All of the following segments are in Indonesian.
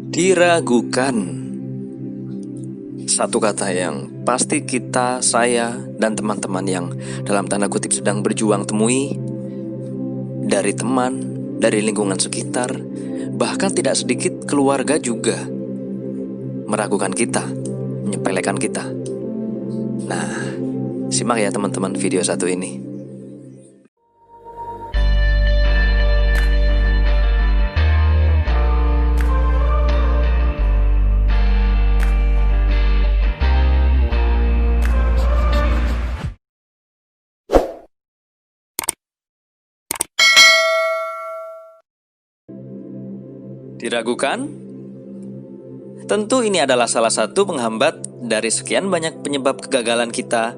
Diragukan. Satu kata yang pasti kita, saya, dan teman-teman yang dalam tanda kutip sedang berjuang temui dari teman, dari lingkungan sekitar, bahkan tidak sedikit keluarga juga meragukan kita, menyepelekan kita. Nah, simak ya teman-teman video satu ini. Diragukan? Tentu ini adalah salah satu penghambat dari sekian banyak penyebab kegagalan kita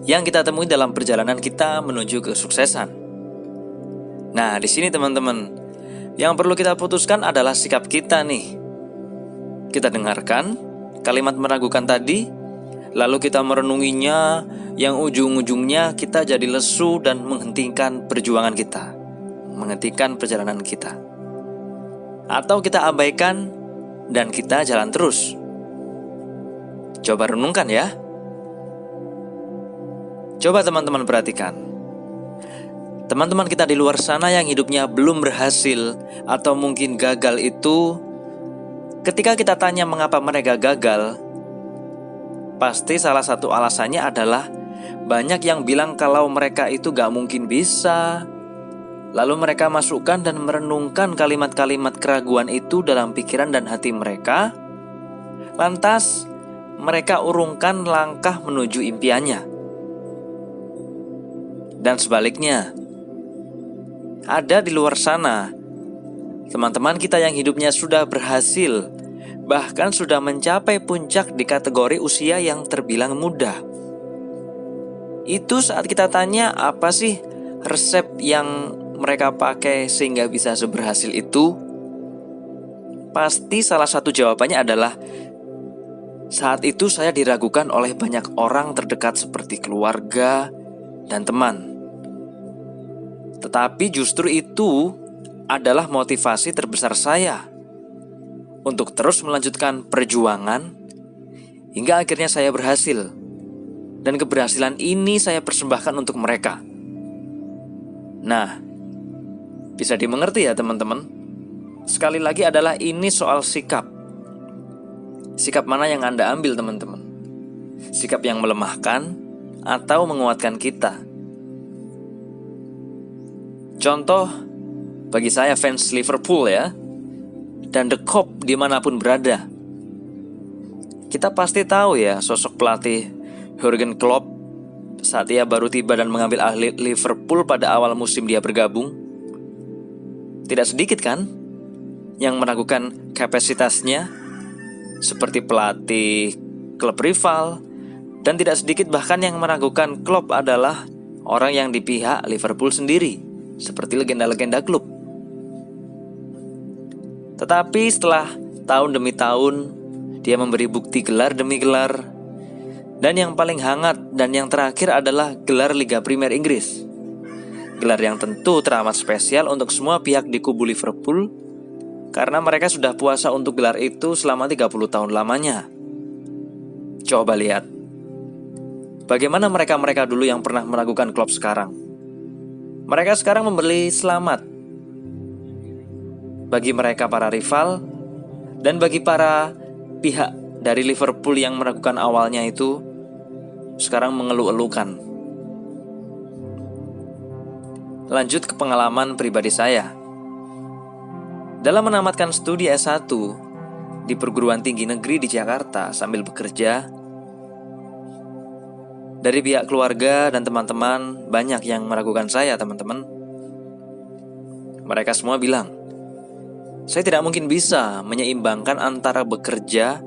yang kita temui dalam perjalanan kita menuju kesuksesan. Nah, di sini teman-teman, yang perlu kita putuskan adalah sikap kita nih. Kita dengarkan kalimat meragukan tadi, lalu kita merenunginya, yang ujung-ujungnya kita jadi lesu dan menghentikan perjuangan kita, menghentikan perjalanan kita. Atau kita abaikan dan kita jalan terus. Coba renungkan ya. Coba teman-teman perhatikan. Teman-teman kita di luar sana yang hidupnya belum berhasil atau mungkin gagal itu, ketika kita tanya mengapa mereka gagal, pasti salah satu alasannya adalah banyak yang bilang kalau mereka itu gak mungkin bisa. Lalu mereka masukkan dan merenungkan kalimat-kalimat keraguan itu dalam pikiran dan hati mereka. Lantas mereka urungkan langkah menuju impiannya. Dan sebaliknya, ada di luar sana teman-teman kita yang hidupnya sudah berhasil, bahkan sudah mencapai puncak di kategori usia yang terbilang muda. Itu saat kita tanya apa sih resep yang mereka pakai sehingga bisa seberhasil itu, pasti salah satu jawabannya adalah saat itu saya diragukan oleh banyak orang terdekat seperti keluarga dan teman. Tetapi justru itu adalah motivasi terbesar saya untuk terus melanjutkan perjuangan hingga akhirnya saya berhasil. Dan keberhasilan ini saya persembahkan untuk mereka. Nah, bisa dimengerti ya teman-teman. Sekali lagi adalah ini soal sikap. Sikap mana yang Anda ambil teman-teman? Sikap yang melemahkan atau menguatkan kita? Contoh, bagi saya fans Liverpool ya, dan The Kop dimanapun berada, kita pasti tahu ya sosok pelatih Jurgen Klopp saat ia baru tiba dan mengambil alih Liverpool pada awal musim dia bergabung. Tidak sedikit kan yang meragukan kapasitasnya seperti pelatih klub rival, dan tidak sedikit bahkan yang meragukan Klopp adalah orang yang di pihak Liverpool sendiri, seperti legenda-legenda klub. Tetapi setelah tahun demi tahun dia memberi bukti gelar demi gelar, dan yang paling hangat dan yang terakhir adalah gelar Liga Premier Inggris. Gelar yang tentu teramat spesial untuk semua pihak di kubu Liverpool, karena mereka sudah puasa untuk gelar itu selama 30 tahun lamanya. Coba lihat bagaimana mereka dulu yang pernah meragukan Klopp sekarang. Mereka sekarang memberi selamat bagi mereka para rival, dan bagi para pihak dari Liverpool yang meragukan awalnya itu sekarang mengeluh-elukan. Lanjut ke pengalaman pribadi saya. Dalam menamatkan studi S1 di perguruan tinggi negeri di Jakarta sambil bekerja, dari pihak keluarga dan teman-teman banyak yang meragukan saya teman-teman. Mereka semua bilang, saya tidak mungkin bisa menyeimbangkan antara bekerja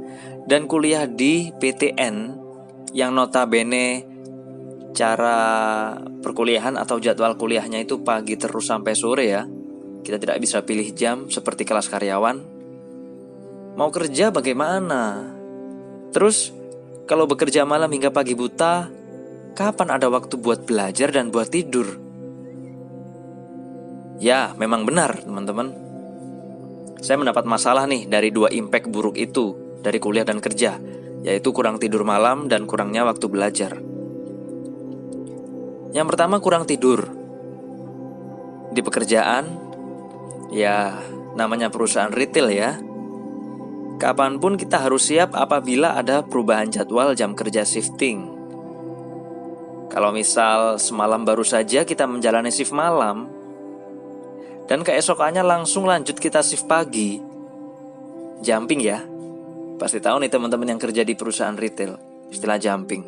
dan kuliah di PTN yang notabene cara perkuliahan atau jadwal kuliahnya itu pagi terus sampai sore ya. Kita tidak bisa pilih jam seperti kelas karyawan. Mau kerja bagaimana? Terus kalau bekerja malam hingga pagi buta, kapan ada waktu buat belajar dan buat tidur? Ya, memang benar teman-teman. Saya mendapat masalah nih dari dua impact buruk itu dari kuliah dan kerja, yaitu kurang tidur malam dan kurangnya waktu belajar. Yang pertama, kurang tidur. Di pekerjaan, ya namanya perusahaan retail ya, kapanpun kita harus siap apabila ada perubahan jadwal jam kerja shifting. Kalau misal semalam baru saja kita menjalani shift malam, dan keesokannya langsung lanjut kita shift pagi, jumping ya. Pasti tahu nih teman-teman yang kerja di perusahaan retail, istilah jumping.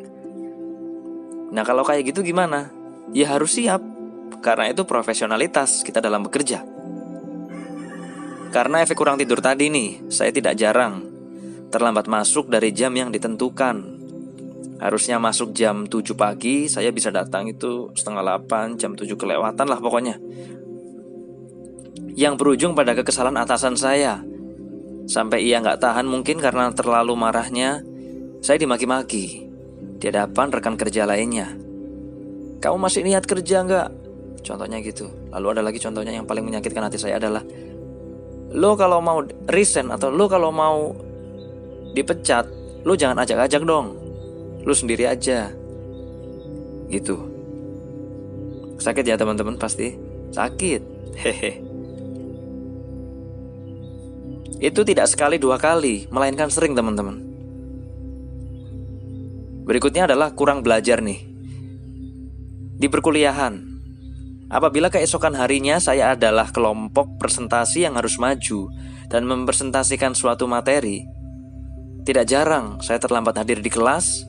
Nah kalau kayak gitu gimana? Ya harus siap, karena itu profesionalitas kita dalam bekerja. Karena efek kurang tidur tadi nih, saya tidak jarang terlambat masuk dari jam yang ditentukan. Harusnya masuk jam 7 pagi, saya bisa datang itu setengah 8, jam 7 kelewatan lah pokoknya. Yang berujung pada kekesalan atasan saya. Sampai ia nggak tahan mungkin karena terlalu marahnya, saya dimaki-maki di hadapan rekan kerja lainnya. Kamu masih niat kerja nggak? Contohnya gitu. Lalu ada lagi contohnya yang paling menyakitkan hati saya adalah, lo kalau mau resign atau lo kalau mau dipecat, lo jangan ajak-ajak dong, lo sendiri aja. Gitu. Sakit ya teman-teman, pasti sakit. Hehe. Itu tidak sekali dua kali, melainkan sering teman-teman. Berikutnya adalah kurang belajar nih. Di perkuliahan, apabila keesokan harinya saya adalah kelompok presentasi yang harus maju dan mempresentasikan suatu materi, tidak jarang saya terlambat hadir di kelas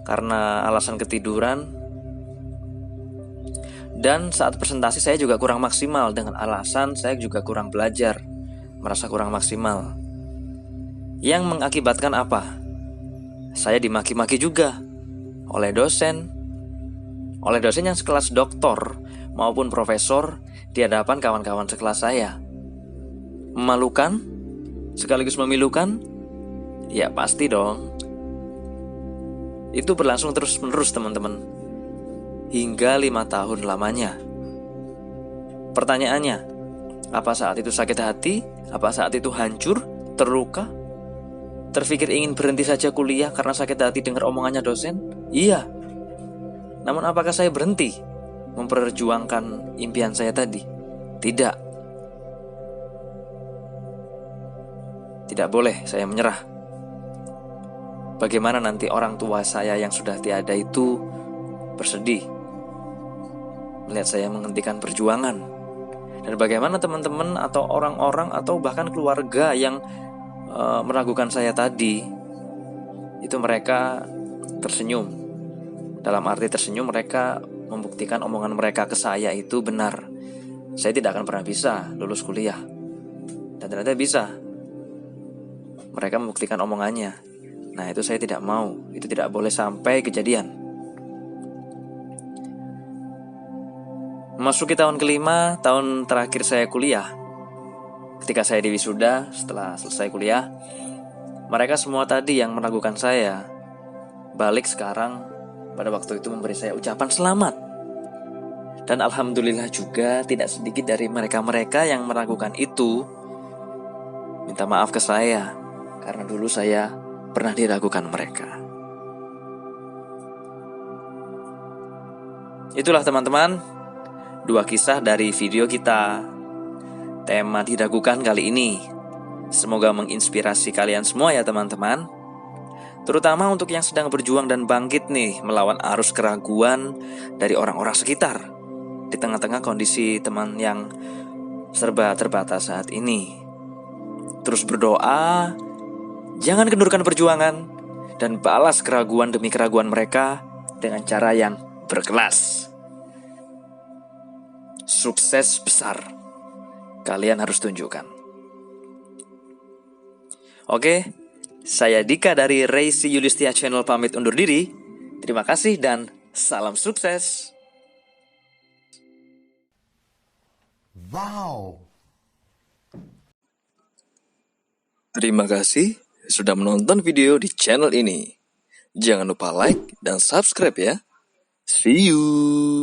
karena alasan ketiduran. Dan saat presentasi saya juga kurang maksimal dengan alasan saya juga kurang belajar, merasa kurang maksimal. Yang mengakibatkan apa? Saya dimaki-maki juga oleh dosen yang sekelas doktor maupun profesor di hadapan kawan-kawan sekelas saya. Memalukan sekaligus memilukan? Ya pasti dong. Itu berlangsung terus-menerus teman-teman, hingga 5 tahun lamanya. Pertanyaannya, apa saat itu sakit hati? Apa saat itu hancur? Terluka? Terpikir ingin berhenti saja kuliah karena sakit hati dengar omongannya dosen? Iya. Namun apakah saya berhenti memperjuangkan impian saya tadi? Tidak. Tidak boleh saya menyerah. Bagaimana nanti orang tua saya yang sudah tiada itu bersedih melihat saya menghentikan perjuangan? Dan bagaimana teman-teman atau orang-orang atau bahkan keluarga yang meragukan saya tadi? Itu mereka tersenyum. Dalam arti tersenyum, mereka membuktikan omongan mereka ke saya itu benar. Saya tidak akan pernah bisa lulus kuliah. Dan ternyata bisa. Mereka membuktikan omongannya. Nah itu saya tidak mau. Itu tidak boleh sampai kejadian. Memasuki tahun kelima, tahun terakhir saya kuliah. Ketika saya di wisuda, setelah selesai kuliah, mereka semua tadi yang meragukan saya balik sekarang pada waktu itu memberi saya ucapan selamat. Dan alhamdulillah juga tidak sedikit dari mereka-mereka yang meragukan itu minta maaf ke saya, karena dulu saya pernah diragukan mereka. Itulah teman-teman, 2 kisah dari video kita, tema diragukan kali ini. Semoga menginspirasi kalian semua ya teman-teman. Terutama untuk yang sedang berjuang dan bangkit nih melawan arus keraguan dari orang-orang sekitar di tengah-tengah kondisi teman yang serba terbatas saat ini. Terus berdoa, jangan kendurkan perjuangan, dan balas keraguan demi keraguan mereka dengan cara yang berkelas. Sukses besar kalian harus tunjukkan. Oke, saya Dika dari Reisi Yulistia Channel pamit undur diri. Terima kasih dan salam sukses. Wow. Terima kasih sudah menonton video di channel ini. Jangan lupa like dan subscribe ya. See you.